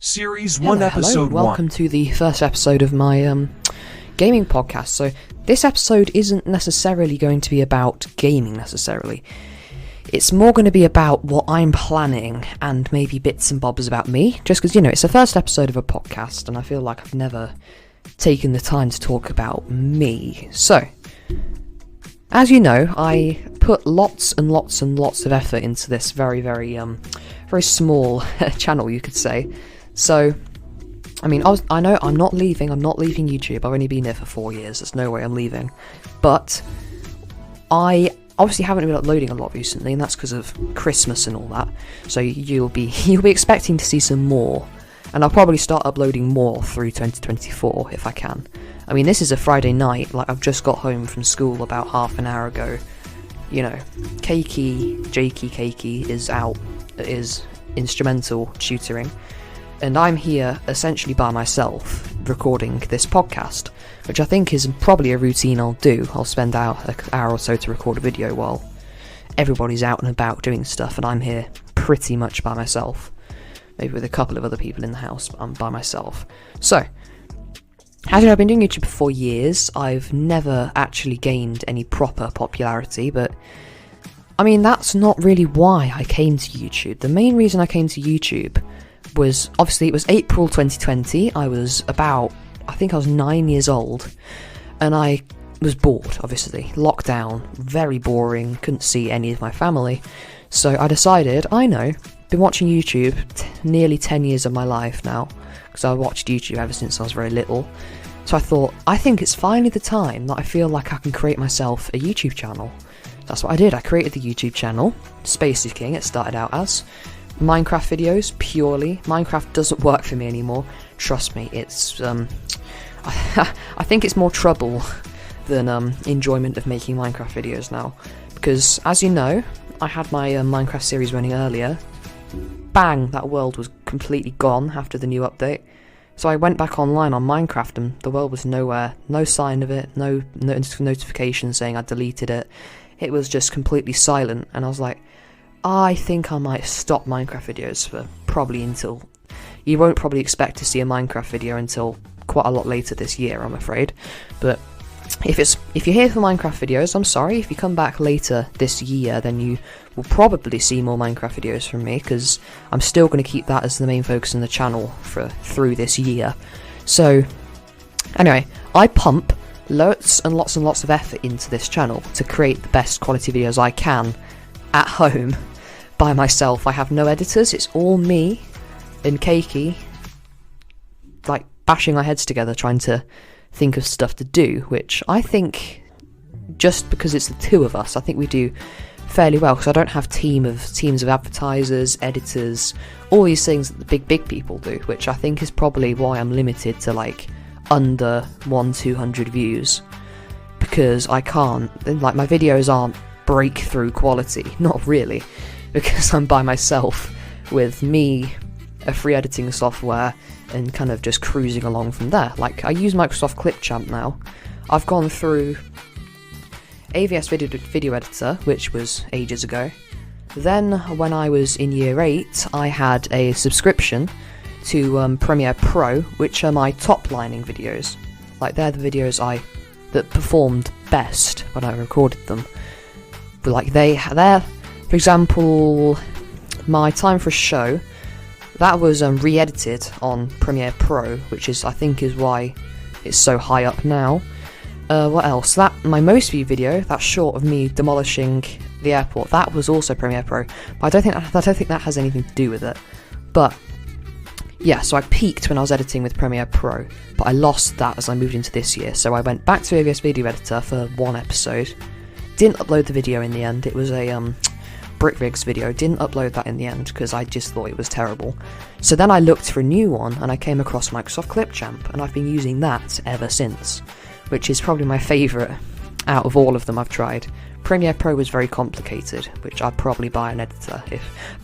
Series 1, Episode hello. 1. Welcome to the first episode of my gaming podcast. So this episode isn't necessarily going to be about gaming necessarily. It's more going to be about what I'm planning and maybe bits and bobs about me, just because, it's the first episode of a podcast and I feel like I've never taken the time to talk about me. So, as you know, I put lots and lots and lots of effort into this very small channel, you could say. So, I know I'm not leaving YouTube. I've only been here for 4 years. There's no way I'm leaving. But I obviously haven't been uploading a lot recently, and that's because of Christmas and all that. So you'll be expecting to see some more, and I'll probably start uploading more through 2024 if I can. This is a Friday night. Like, I've just got home from school about half an hour ago. Jakey is out. Is instrumental tutoring. And I'm here essentially by myself recording this podcast, which I think is probably a routine I'll do. I'll spend an hour or so to record a video while everybody's out and about doing stuff, and I'm here pretty much by myself. Maybe with a couple of other people in the house, but I'm by myself. So, as you know, I've been doing YouTube for 4 years. I've never actually gained any proper popularity, but that's not really why I came to YouTube. The main reason I came to YouTube was, obviously, it was April 2020. I was 9 years old, and I was bored, obviously. Lockdown, very boring, couldn't see any of my family. So I decided, been watching YouTube nearly 10 years of my life now, because I watched YouTube ever since I was very little. So I thought, I think it's finally the time that I feel like I can create myself a YouTube channel. That's what I did. I created the YouTube channel, Space is King, it started out as. Minecraft videos, purely. Minecraft doesn't work for me anymore. Trust me, it's, I think it's more trouble than enjoyment of making Minecraft videos now. Because, as you know, I had my Minecraft series running earlier. Bang, that world was completely gone after the new update. So I went back online on Minecraft and the world was nowhere. No sign of it, no notification saying I deleted it. It was just completely silent, and I was like, I think I might stop Minecraft videos for probably until... You won't probably expect to see a Minecraft video until quite a lot later this year, I'm afraid. But if you're here for Minecraft videos, I'm sorry. If you come back later this year, then you will probably see more Minecraft videos from me, because I'm still going to keep that as the main focus in the channel through this year. So, anyway, I pump lots and lots and lots of effort into this channel to create the best quality videos I can at home by myself. I have no editors, it's all me and Keiki, like, bashing our heads together trying to think of stuff to do, which I think, just because it's the two of us, I think we do fairly well, because I don't have teams of advertisers, editors, all these things that the big people do, which I think is probably why I'm limited to, like, under 100-200 views, because I can't, like, my videos aren't breakthrough quality, not really, because I'm by myself with me, a free editing software, and kind of just cruising along from there. Like, I use Microsoft Clipchamp now. I've gone through AVS Video Editor, which was ages ago. Then, when I was in year 8, I had a subscription to Premiere Pro, which are my top-lining videos. Like, they're the videos that performed best when I recorded them. But, like, they're, for example, my Time for a Show, that was re-edited on Premiere Pro, which I think is why it's so high up now. What else? My most viewed video, that short of me demolishing the airport, that was also Premiere Pro. But I don't think that has anything to do with it. But yeah, so I peaked when I was editing with Premiere Pro, but I lost that as I moved into this year. So I went back to AVS Video Editor for one episode. Didn't upload the video in the end. It was a Brickrigs video. Didn't upload that in the end because I just thought it was terrible. So then I looked for a new one and I came across Microsoft Clipchamp, and I've been using that ever since, which is probably my favourite out of all of them I've tried. Premiere Pro was very complicated, which I'd probably buy an editor.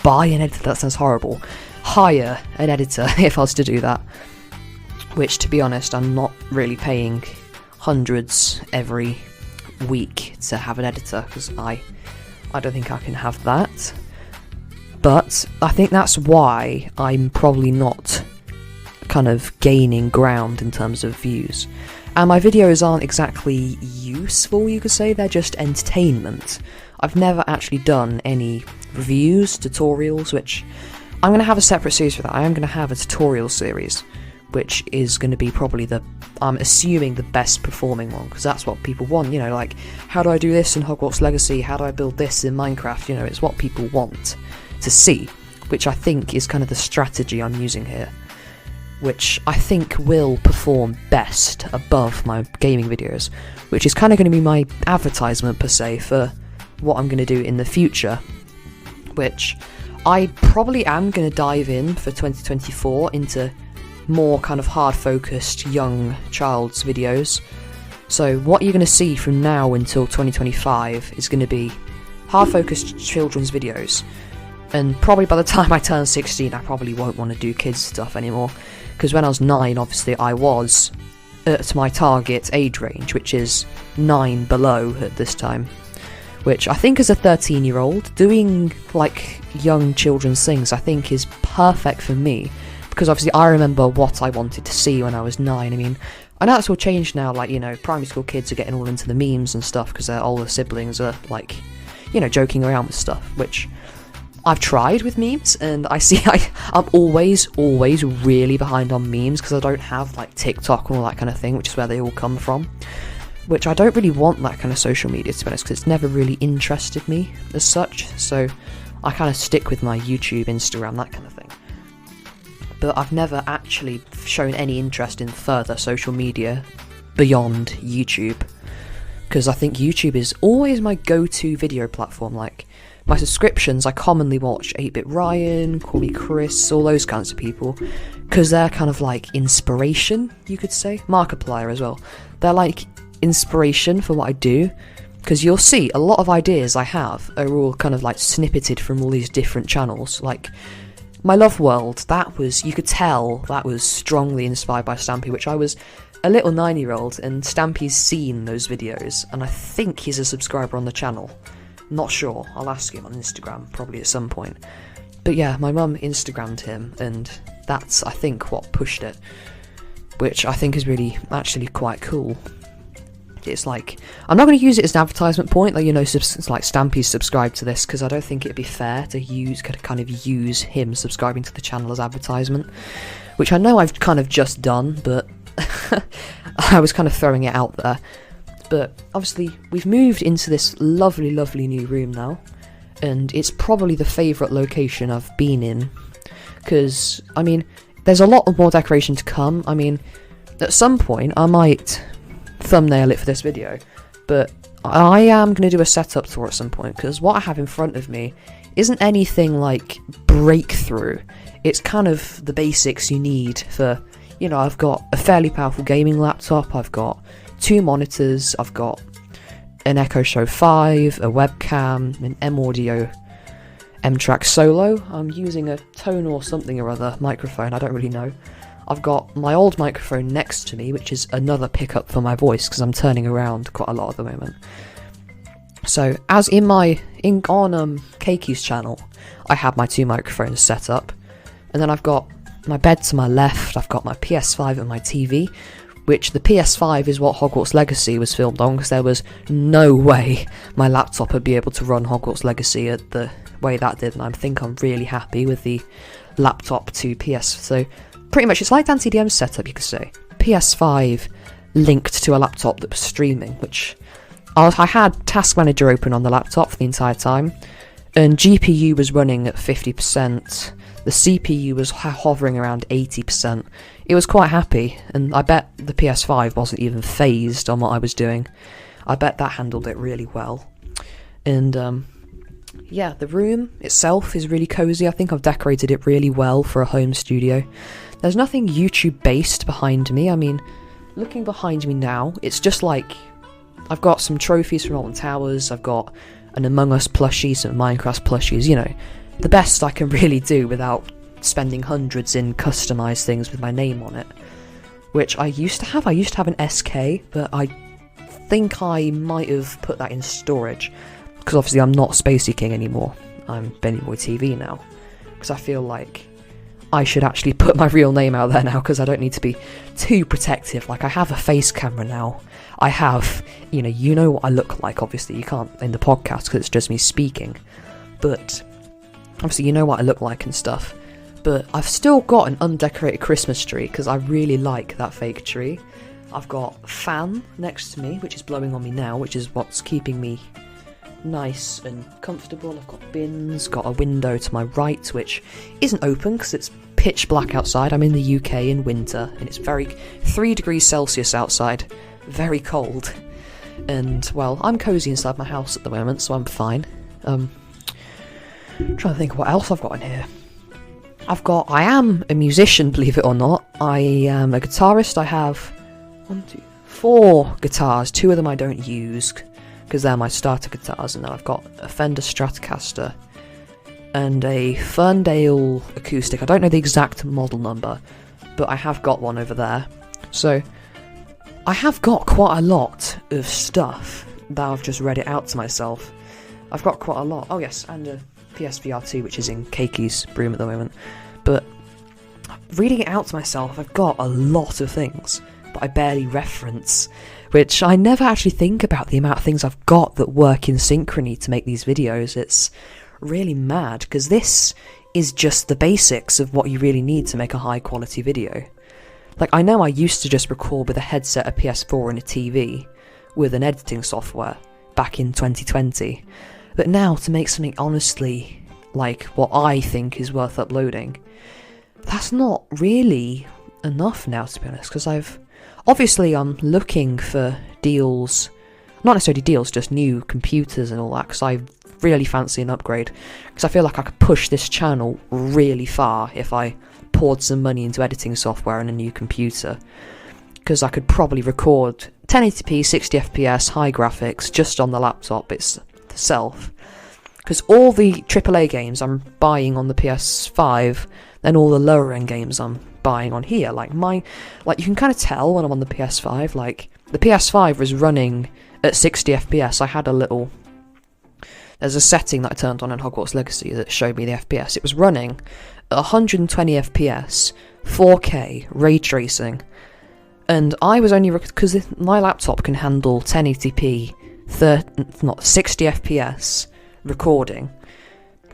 That sounds horrible. Hire an editor if I was to do that. Which, to be honest, I'm not really paying hundreds every week to have an editor, because I don't think I can have that. But I think that's why I'm probably not kind of gaining ground in terms of views. And my videos aren't exactly useful, you could say, they're just entertainment. I've never actually done any reviews, tutorials, which I'm going to have a separate series for that. I am going to have a tutorial series, which is going to be probably I'm assuming the best performing one, because that's what people want, like, how do I do this in Hogwarts Legacy, how do I build this in Minecraft, it's what people want to see, which I think is kind of the strategy I'm using here, which I think will perform best above my gaming videos, which is kind of going to be my advertisement per se for what I'm going to do in the future, which I probably am going to dive in for 2024 into more kind of hard-focused young child's videos. So what you're going to see from now until 2025 is going to be hard-focused children's videos. And probably by the time I turn 16, I probably won't want to do kids stuff anymore. Because when I was 9, obviously I was at my target age range, which is 9 below at this time. Which I think as a 13-year-old, doing like young children's things I think is perfect for me. Because obviously I remember what I wanted to see when I was 9. I mean, I know it's all changed now, like, primary school kids are getting all into the memes and stuff because their older siblings are, like, joking around with stuff, which I've tried with memes, and I see I'm always really behind on memes because I don't have, like, TikTok and all that kind of thing, which is where they all come from, which I don't really want that kind of social media, to be honest, because it's never really interested me as such, so I kind of stick with my YouTube, Instagram, that kind of thing. But I've never actually shown any interest in further social media beyond YouTube, because I think YouTube is always my go-to video platform. Like, my subscriptions, I commonly watch 8-Bit Ryan, Call Me Chris, all those kinds of people, because they're kind of like inspiration, you could say. Markiplier as well. They're like inspiration for what I do, because you'll see a lot of ideas I have are all kind of like snippeted from all these different channels. Like, My Love World, that was, you could tell, that was strongly inspired by Stampy, which I was a little 9-year-old, and Stampy's seen those videos, and I think he's a subscriber on the channel. Not sure, I'll ask him on Instagram, probably at some point. But yeah, my mum Instagrammed him, and that's, I think, what pushed it, which I think is really, actually quite cool. It's like, I'm not going to use it as an advertisement point, like, like Stampy's subscribed to this, because I don't think it'd be fair to kind of use him subscribing to the channel as advertisement, which I know I've kind of just done, but I was kind of throwing it out there. But obviously, we've moved into this lovely, lovely new room now, and it's probably the favourite location I've been in, because, I mean, there's a lot more decoration to come. I mean, at some point, I might thumbnail it for this video, but I am going to do a setup tour at some point, because what I have in front of me isn't anything like breakthrough. It's kind of the basics you need for, I've got a fairly powerful gaming laptop, I've got 2 monitors, I've got an Echo Show 5, a webcam, an M-Audio M-Track Solo. I'm using a Tone or something or other microphone, I don't really know. I've got my old microphone next to me, which is another pickup for my voice, because I'm turning around quite a lot at the moment. So, as on Keiku's channel, I have my 2 microphones set up, and then I've got my bed to my left, I've got my PS5 and my TV, which the PS5 is what Hogwarts Legacy was filmed on, because there was no way my laptop would be able to run Hogwarts Legacy at the way that did, and I think I'm really happy with the laptop to PS. So, pretty much, it's like DanTDM's setup, you could say. PS5 linked to a laptop that was streaming, which I had Task Manager open on the laptop for the entire time, and GPU was running at 50%, the CPU was hovering around 80%. It was quite happy, and I bet the PS5 wasn't even phased on what I was doing. I bet that handled it really well. And, yeah, the room itself is really cozy. I think I've decorated it really well for a home studio. There's nothing YouTube-based behind me. I mean, looking behind me now, it's just like, I've got some trophies from Alton Towers, I've got an Among Us plushie, some Minecraft plushies, the best I can really do without spending hundreds in customised things with my name on it. Which I used to have an SK, but I think I might have put that in storage, because obviously I'm not Spacey King anymore, I'm Benny Boy TV now, because I feel like I should actually put my real name out there now, because I don't need to be too protective. Like, I have a face camera now. I have, you know what I look like, obviously. You can't in the podcast because it's just me speaking. But, obviously, you know what I look like and stuff. But I've still got an undecorated Christmas tree, because I really like that fake tree. I've got a fan next to me, which is blowing on me now, which is what's keeping me nice and comfortable. I've got bins, got a window to my right, which isn't open because it's pitch black outside. I'm in the UK in winter, and it's 3 degrees Celsius outside, very cold. And, well, I'm cozy inside my house at the moment, so I'm fine. I'm trying to think what else I've got in here. I am a musician, believe it or not. I am a guitarist. I have 4 guitars. 2 of them I don't use, because they're my starter guitars, and then I've got a Fender Stratocaster and a Ferndale acoustic. I don't know the exact model number, but I have got one over there. So, I have got quite a lot of stuff that I've just read it out to myself. I've got quite a lot. Oh yes, and a PSVR 2, which is in Keki's room at the moment. But, reading it out to myself, I've got a lot of things that I barely reference, which I never actually think about the amount of things I've got that work in synchrony to make these videos. It's really mad, because this is just the basics of what you really need to make a high quality video. Like, I know I used to just record with a headset, a PS4 and a TV with an editing software back in 2020, but now to make something honestly like what I think is worth uploading, that's not really enough now, to be honest, because I'm looking for deals, not necessarily deals, just new computers and all that, because I really fancy an upgrade, because I feel like I could push this channel really far if I poured some money into editing software and a new computer, because I could probably record 1080p, 60 FPS, high graphics just on the laptop itself, because all the AAA games I'm buying on the PS5, then all the lower end games I'm buying on here, like you can kind of tell when I'm on the PS5, like the PS5 was running at 60 FPS. I had there's a setting that I turned on in Hogwarts Legacy that showed me the FPS. It was running at 120 FPS, 4K, ray tracing, and I was only, because my laptop can handle 1080p, 60 FPS recording,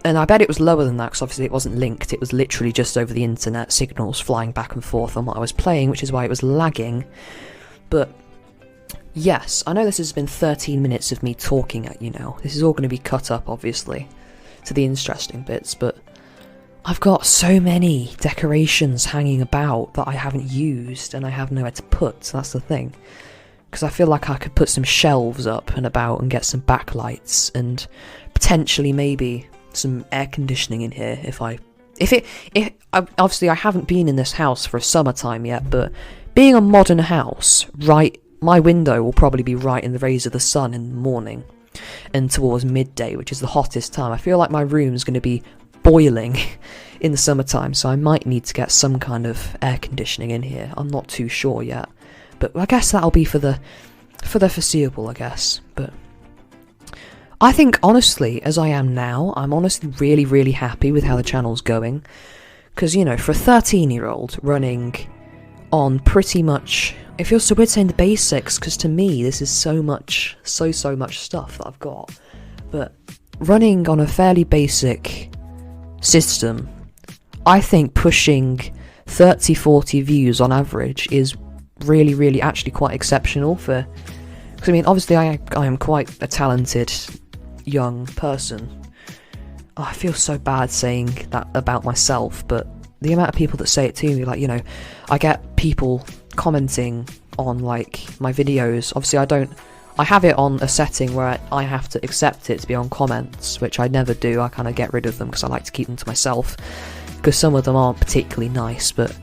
and I bet it was lower than that, because obviously it wasn't linked, it was literally just over the internet, signals flying back and forth on what I was playing, which is why it was lagging. But yes, I know this has been 13 minutes of me talking at you now. This is all going to be cut up, obviously, to the interesting bits, but I've got so many decorations hanging about that I haven't used, and I have nowhere to put, so that's the thing. Because I feel like I could put some shelves up and about and get some backlights, and potentially maybe some air conditioning in here obviously I haven't been in this house for summertime yet, but being a modern house, right, my window will probably be right in the rays of the sun in the morning and towards midday, which is the hottest time. I feel like my room's going to be boiling in the summertime, so I might need to get some kind of air conditioning in here. I'm not too sure yet, but I guess that'll be for the foreseeable, I guess. But I think, honestly, as I am now, I'm honestly really, really happy with how the channel's going. Because, for a 13-year-old running on pretty much, it feels so weird saying the basics, because to me, this is so much stuff that I've got. But running on a fairly basic system, I think pushing 30-40 views on average is really, really actually quite exceptional for... Because, obviously I am quite a talented young person. Oh, I feel so bad saying that about myself, but the amount of people that say it to me, like, I get people commenting on, like, my videos. Obviously I have it on a setting where I have to accept it to be on comments, which I never do. I kind of get rid of them because I like to keep them to myself, because some of them aren't particularly nice, but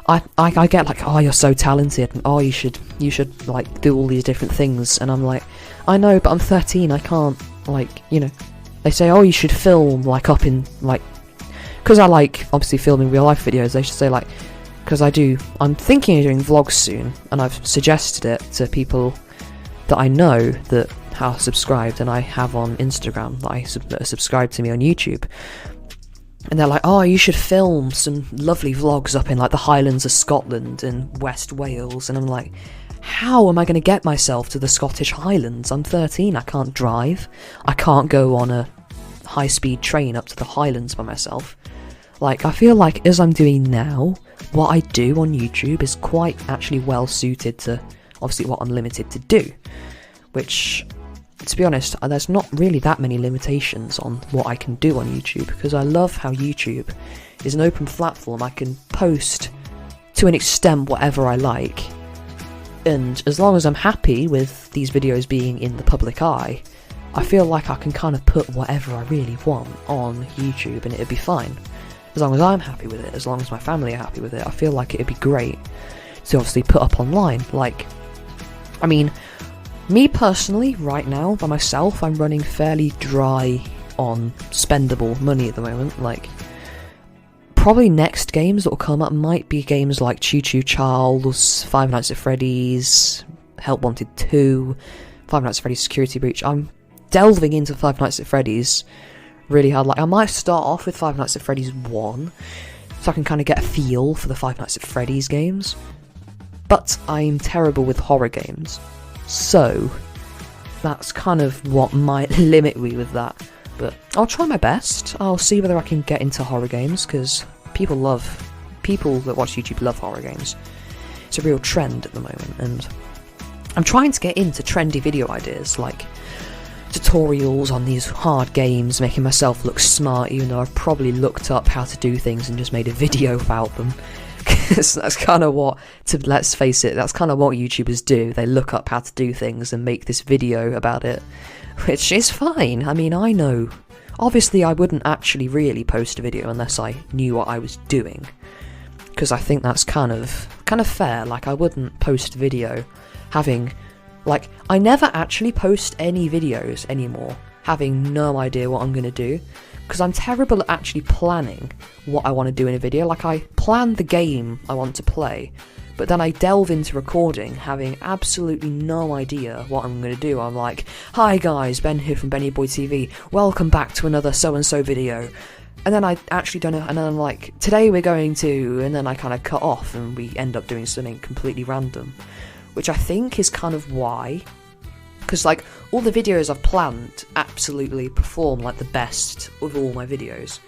I get like, oh, you're so talented, and oh, you should like do all these different things, and I'm like, I know, but I'm 13, I can't, like, they say, oh, you should film, like, up in, like, because I like, obviously, filming real life videos, they should say, like, because I'm thinking of doing vlogs soon, and I've suggested it to people that I know that are subscribed, and I have on Instagram, that are subscribed to me on YouTube. And they're like, oh, you should film some lovely vlogs up in like the Highlands of Scotland and West Wales. And I'm like, how am I going to get myself to the Scottish Highlands? I'm 13, I can't drive. I can't go on a high-speed train up to the Highlands by myself. Like, I feel like as I'm doing now, what I do on YouTube is quite actually well suited to obviously what I'm limited to do. Which, to be honest, there's not really that many limitations on what I can do on YouTube, because I love how YouTube is an open platform. I can post to an extent whatever I like, and as long as I'm happy with these videos being in the public eye, I feel like I can kind of put whatever I really want on YouTube and it'd be fine. As long as I'm happy with it, as long as my family are happy with it, I feel like it'd be great to obviously put up online. Like, I mean, me personally, right now, by myself, I'm running fairly dry on spendable money at the moment. Like, probably next games that will come up might be games like Choo Choo Charles, Five Nights at Freddy's, Help Wanted 2, Five Nights at Freddy's Security Breach. I'm delving into Five Nights at Freddy's really hard. Like, I might start off with Five Nights at Freddy's 1, so I can kind of get a feel for the Five Nights at Freddy's games. But I'm terrible with horror games, so that's kind of what might limit me with that. But I'll try my best. I'll see whether I can get into horror games, because people that watch YouTube love horror games. It's a real trend at the moment, and I'm trying to get into trendy video ideas, like tutorials on these hard games, making myself look smart, even though I've probably looked up how to do things and just made a video about them. Because that's kind of let's face it, that's kind of what YouTubers do. They look up how to do things and make this video about it, which is fine. I mean, I know. Obviously, I wouldn't actually really post a video unless I knew what I was doing, because I think that's kind of fair. Like, I wouldn't post a video having, like, I never actually post any videos anymore having no idea what I'm going to do, because I'm terrible at actually planning what I want to do in a video. Like, I plan the game I want to play, but then I delve into recording having absolutely no idea what I'm going to do. I'm like, hi guys, Ben here from Benny Boy TV, welcome back to another so-and-so video. And then I actually don't know, and then I'm like, today we're going to, and then I kind of cut off and we end up doing something completely random. Which I think is kind of why, because like all the videos I've planned absolutely perform like the best of all my videos,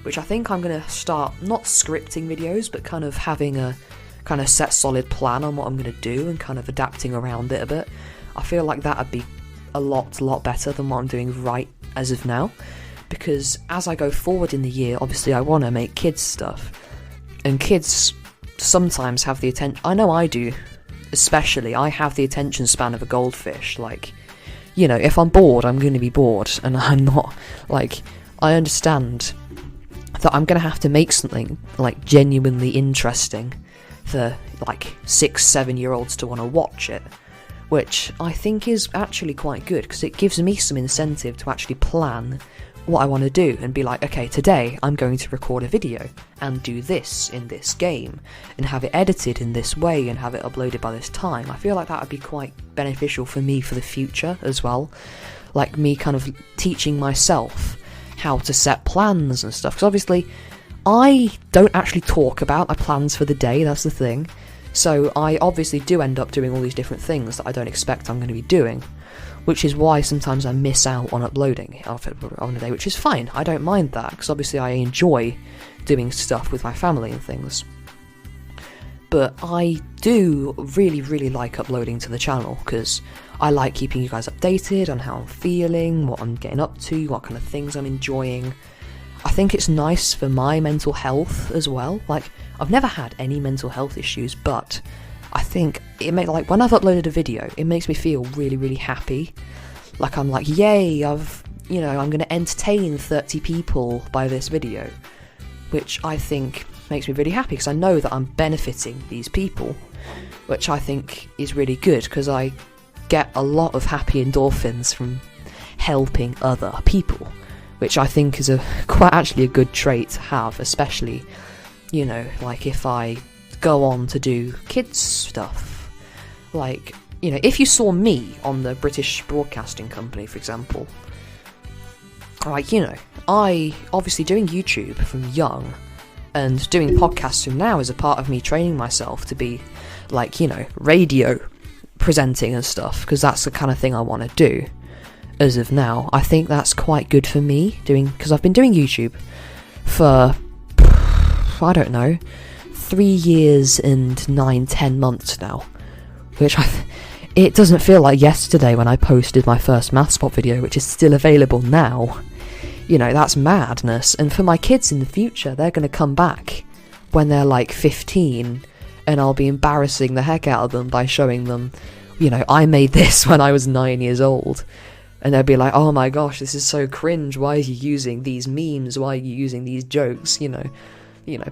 which I think I'm going to start not scripting videos, but kind of having a kind of set solid plan on what I'm going to do and kind of adapting around it a bit. I feel like that would be a lot better than what I'm doing right as of now, because as I go forward in the year, obviously I want to make kids stuff, and kids sometimes have the attention, I know I do, especially, I have the attention span of a goldfish. Like, you know, if I'm bored, I'm going to be bored, and I'm not, like, I understand that I'm going to have to make something, like, genuinely interesting for, like, 6-7-year-olds to want to watch it, which I think is actually quite good, because it gives me some incentive to actually plan what I want to do and be like, okay, today I'm going to record a video and do this in this game and have it edited in this way and have it uploaded by this time. I feel like that would be quite beneficial for me for the future as well, like me kind of teaching myself how to set plans and stuff, because obviously I don't actually talk about my plans for the day, that's the thing, so I obviously do end up doing all these different things that I don't expect I'm going to be doing, which is why sometimes I miss out on uploading on a day, which is fine. I don't mind that, because obviously I enjoy doing stuff with my family and things. But I do really like uploading to the channel, because I like keeping you guys updated on how I'm feeling, what I'm getting up to, what kind of things I'm enjoying. I think it's nice for my mental health as well. Like, I've never had any mental health issues, but I think it makes, like, when I've uploaded a video, it makes me feel really happy. Like, I'm like, yay, I'm going to entertain 30 people by this video, which I think makes me really happy, because I know that I'm benefiting these people, which I think is really good, because I get a lot of happy endorphins from helping other people, which I think is quite actually a good trait to have, especially, you know, like if I go on to do kids stuff. Like, you know, if you saw me on the British Broadcasting Company, for example, like, you know, I obviously doing YouTube from young and doing podcasts from now is a part of me training myself to be, like, you know, radio presenting and stuff, because that's the kind of thing I want to do as of now. I think that's quite good for me because I've been doing YouTube for, I don't know, 3 years and 9-10 months now, which it doesn't feel like yesterday when I posted my first Mathspot video, which is still available now. You know, that's madness. And for my kids in the future, they're going to come back when they're like 15, and I'll be embarrassing the heck out of them by showing them, you know, I made this when I was 9 years old. And they'll be like, oh my gosh, this is so cringe, why are you using these memes, why are you using these jokes, you know,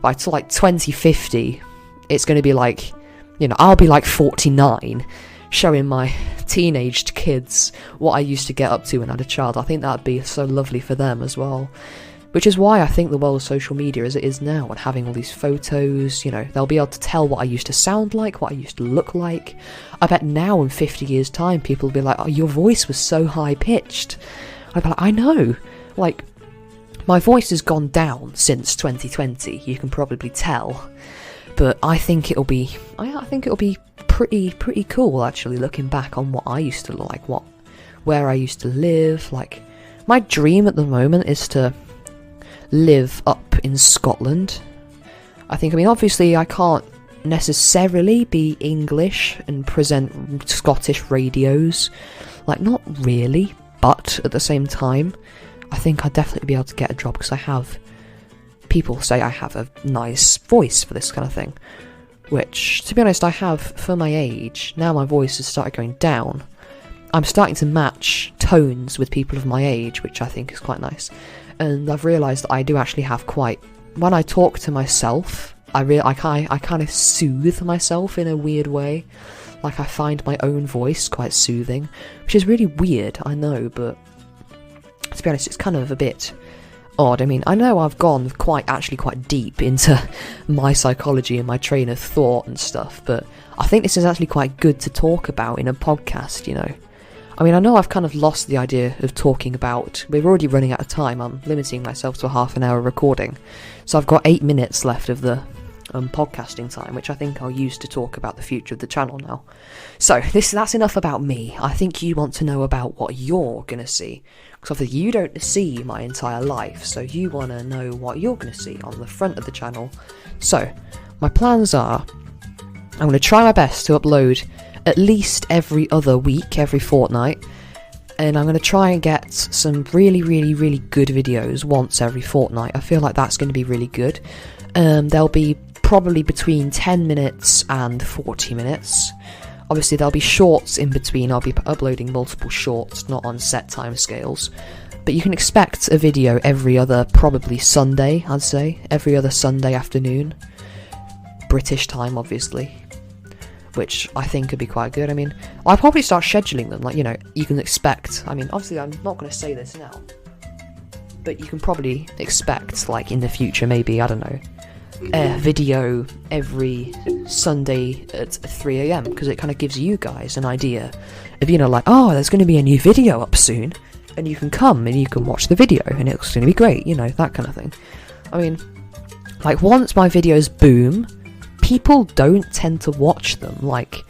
by like 2050, it's going to be like, you know, I'll be like 49, showing my teenaged kids what I used to get up to when I had a child. I think that'd be so lovely for them as well. Which is why I think the world of social media as it is now, and having all these photos, you know, they'll be able to tell what I used to sound like, what I used to look like. I bet now in 50 years' time, people will be like, oh, your voice was so high-pitched. I'd be like, I know. Like, my voice has gone down since 2020, you can probably tell. But I think it'll be pretty cool, actually, looking back on what I used to look like, where I used to live. Like, my dream at the moment is to live up in Scotland. I mean, obviously I can't necessarily be English and present Scottish radios. Like, not really, but at the same time, I think I'd definitely be able to get a job, because people say I have a nice voice for this kind of thing. Which, to be honest, I have for my age. Now my voice has started going down. I'm starting to match tones with people of my age, which I think is quite nice. And I've realised that I do actually have when I talk to myself, I kind of soothe myself in a weird way. Like, I find my own voice quite soothing, which is really weird, I know, but to be honest, it's kind of a bit odd. I mean, I know I've gone quite deep into my psychology and my train of thought and stuff, but I think this is actually quite good to talk about in a podcast, you know. I mean, I know I've kind of lost the idea of talking about... We're already running out of time. I'm limiting myself to a half an hour recording. So I've got 8 minutes left of the podcasting time, which I think I'll use to talk about the future of the channel now. So, that's enough about me. I think you want to know about what you're going to see. Because obviously you don't see my entire life, so you want to know what you're going to see on the front of the channel. So, my plans are... I'm going to try my best to upload at least every other week, every fortnight, and I'm going to try and get some really, really, really good videos once every fortnight. I feel like that's going to be really good. They'll be probably between 10 minutes and 40 minutes. Obviously, there'll be shorts in between. I'll be uploading multiple shorts, not on set timescales. But you can expect a video every other, probably Sunday, I'd say. Every other Sunday afternoon. British time, obviously. Which I think could be quite good. I mean, I'll probably start scheduling them, like, you know, you can expect, I mean, obviously I'm not going to say this now, but you can probably expect, like, in the future, maybe, I don't know, a video every Sunday at 3 AM, because it kind of gives you guys an idea of, you know, like, oh, there's going to be a new video up soon, and you can come and you can watch the video, and it's going to be great, you know, that kind of thing. I mean, like, once my videos boom, people don't tend to watch them. Like,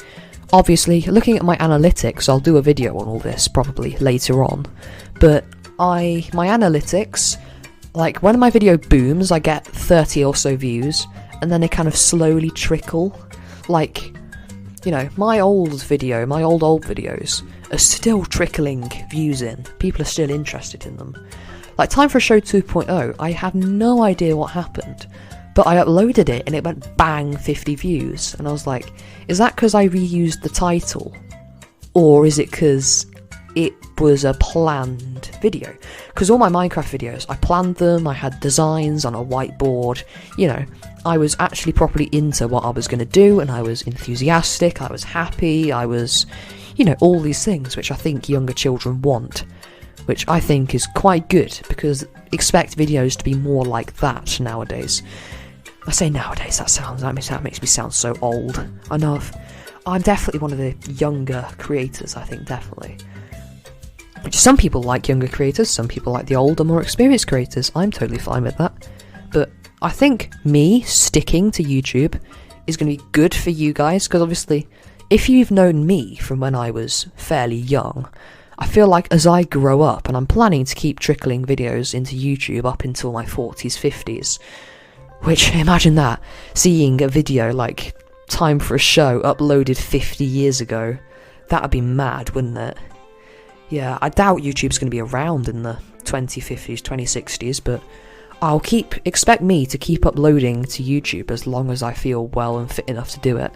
obviously, looking at my analytics, I'll do a video on all this probably later on, but my analytics, like, when my video booms, I get 30 or so views, and then they kind of slowly trickle. Like, you know, my old videos are still trickling views in. People are still interested in them. Like, Time for a Show 2.0, I had no idea what happened. But I uploaded it and it went bang 50 views. And I was like, is that because I reused the title? Or is it because it was a planned video? Because all my Minecraft videos, I planned them, I had designs on a whiteboard, you know, I was actually properly into what I was going to do, and I was enthusiastic, I was happy, I was, you know, all these things which I think younger children want. Which I think is quite good, because expect videos to be more like that nowadays. I say nowadays, that makes me sound so old. I know I'm definitely one of the younger creators, I think, definitely. Some people like younger creators, some people like the older, more experienced creators. I'm totally fine with that. But I think me sticking to YouTube is going to be good for you guys, because obviously, if you've known me from when I was fairly young, I feel like as I grow up, and I'm planning to keep trickling videos into YouTube up until my 40s, 50s, which, imagine that, seeing a video like Time for a Show uploaded 50 years ago, that'd be mad, wouldn't it? Yeah, I doubt YouTube's going to be around in the 2050s, 2060s, but expect me to keep uploading to YouTube as long as I feel well and fit enough to do it.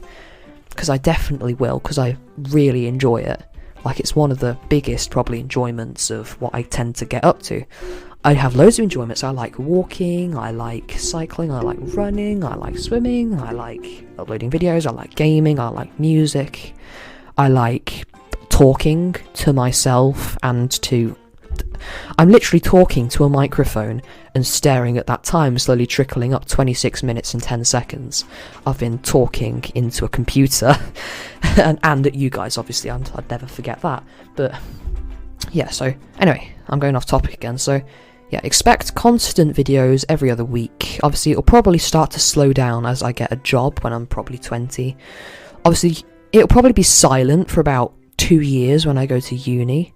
Because I definitely will, because I really enjoy it. Like, it's one of the biggest, probably, enjoyments of what I tend to get up to. I have loads of enjoyments. I like walking, I like cycling, I like running, I like swimming, I like uploading videos, I like gaming, I like music, I like talking to myself and to... I'm literally talking to a microphone and staring at that time slowly trickling up 26 minutes and 10 seconds. I've been talking into a computer and at you guys, obviously. I'd never forget that. But yeah, so anyway, I'm going off topic again. So yeah, expect constant videos every other week. Obviously, it'll probably start to slow down as I get a job when I'm probably 20. Obviously, it'll probably be silent for about 2 years when I go to uni,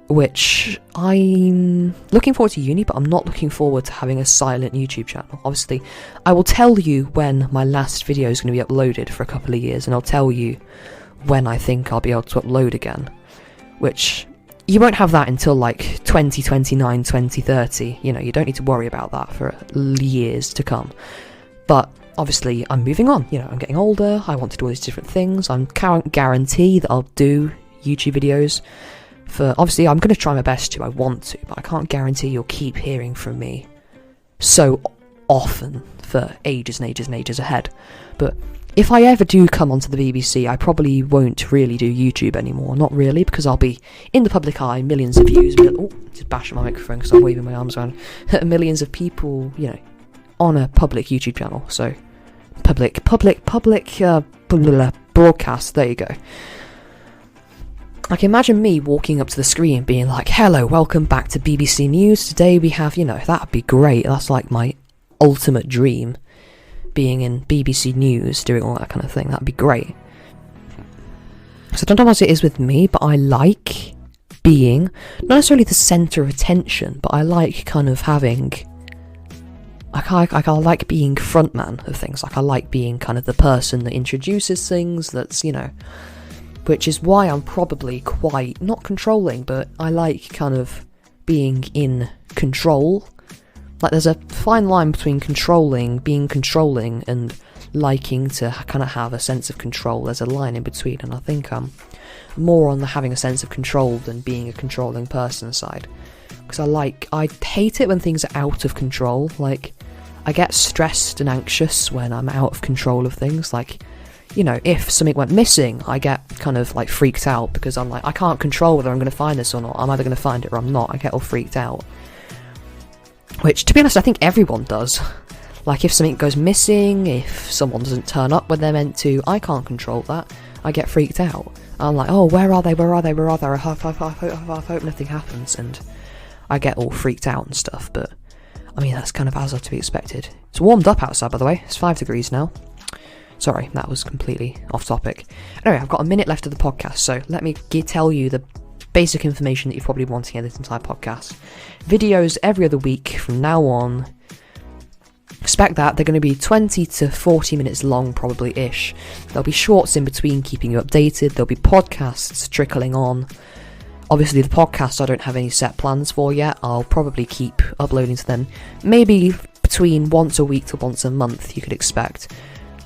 which I'm looking forward to uni, but I'm not looking forward to having a silent YouTube channel. Obviously, I will tell you when my last video is going to be uploaded for a couple of years, and I'll tell you when I think I'll be able to upload again, which you won't have that until like 2029, 2030. You know, you don't need to worry about that for years to come. But obviously, I'm moving on. You know, I'm getting older. I want to do all these different things. I can't guarantee that I'll do YouTube videos. Obviously, I'm going to try my best to. I want to, but I can't guarantee you'll keep hearing from me so often for ages and ages and ages ahead. But if I ever do come onto the BBC, I probably won't really do YouTube anymore. Not really, because I'll be in the public eye, millions of views. Just bashing my microphone because I'm waving my arms around. Millions of people, you know, on a public YouTube channel. So, public broadcast. There you go. Like, imagine me walking up to the screen being like, hello, welcome back to BBC News. Today we have, you know, that'd be great. That's like my ultimate dream, being in BBC News, doing all that kind of thing. That'd be great. So I don't know what it is with me, but I like being, not necessarily the centre of attention, but I like kind of having, I like being frontman of things. Like, I like being kind of the person that introduces things, that's, you know, which is why I'm probably quite, not controlling, but I like kind of being in control. Like, there's a fine line between being controlling, and liking to kind of have a sense of control. There's a line in between, and I think I'm more on the having a sense of control than being a controlling person side. Because I hate it when things are out of control. Like, I get stressed and anxious when I'm out of control of things. Like, you know, if something went missing, I get kind of like freaked out, because I'm like, I can't control whether I'm going to find this or not. I'm either going to find it or I'm not. I get all freaked out. Which, to be honest, I think everyone does. Like, if something goes missing, if someone doesn't turn up when they're meant to, I can't control that. I get freaked out. I'm like, oh, where are they? I hope nothing happens, and I get all freaked out and stuff. But I mean, that's kind of as to be expected. It's warmed up outside, by the way. It's 5 degrees now. Sorry, that was completely off topic. Anyway, I've got a minute left of the podcast, so let me tell you the basic information that you're probably wanting in this entire podcast. Videos every other week from now on. Expect that. They're going to be 20 to 40 minutes long, probably-ish. There'll be shorts in between, keeping you updated. There'll be podcasts trickling on. Obviously, the podcasts I don't have any set plans for yet. I'll probably keep uploading to them. Maybe between once a week to once a month, you could expect.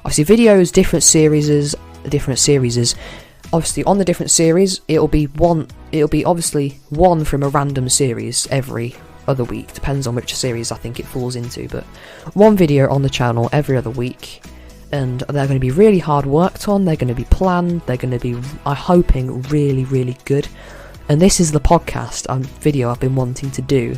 Obviously, videos, different series. Obviously, on the different series, it'll be obviously one from a random series every other week. Depends on which series I think it falls into, but one video on the channel every other week. And they're going to be really hard worked on, they're going to be planned, they're going to be, I'm hoping, really, really good. And this is the podcast video I've been wanting to do.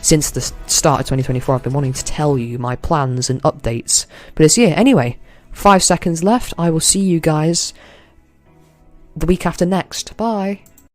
Since the start of 2024, I've been wanting to tell you my plans and updates for this year. Anyway, 5 seconds left. I will see you guys the week after next. Bye.